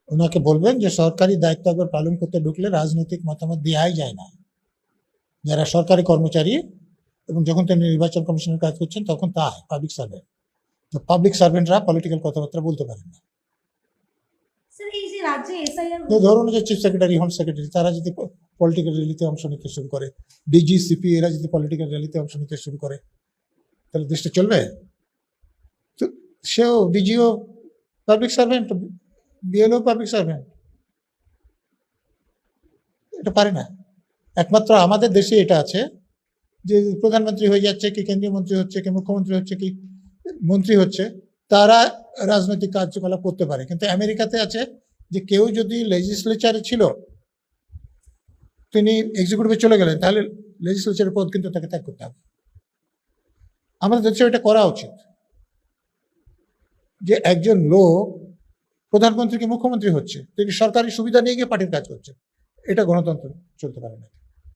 ওনাকে বলবেন যে সরকারি দায়িত্ব একবার পালন করতে ঢুকলে রাজনৈতিক মতামত দেওয়াই যায় না। যারা সরকারি কর্মচারী এবং যখন তিনি নির্বাচন কমিশনের কাজ করছেন তখন তা পাবলিক সার্ভেন্ট, তো পাবলিক সার্ভেন্টরা পলিটিক্যাল কথাবার্তা বলতে পারেন না। তো ধরুন যে চিফ সেক্রেটারি, হোম সেক্রেটারি, তারা যদি পলিটিক্যাল র্যালিতে অংশ নিতে শুরু করে, ডিজি সিপি এরা যদি পলিটিক্যাল র্যালিতে অংশ নিতে শুরু করে, তাহলে দেশটা চলবে? তো সেও DGO public servant, BLO public servant, এটা পারে না। একমাত্র আমাদের দেশে এটা আছে যে প্রধানমন্ত্রী হয়ে যাচ্ছে কি কেন্দ্রীয় মন্ত্রী হচ্ছে কি মুখ্যমন্ত্রী হচ্ছে কি মন্ত্রী হচ্ছে, তারা রাজনৈতিক কার্যকলাপ করতে পারে। কিন্তু আমেরিকাতে আছে যে কেউ যদি লেজিসলেচারে ছিল, তিনি এক্সিকিউটিভে চলে গেলেন, তাহলে লেজিসলেচারের পদ কিন্তু তাকে ত্যাগ করতে হবে। আমাদের দেশে এটা করা উচিত যে একজন লোক প্রধানমন্ত্রী কি মুখ্যমন্ত্রী হচ্ছে, তিনি সরকারি সুবিধা নিয়ে গিয়ে পার্টির কাজ করছে, এটা গণতন্ত্র চলতে পারে না।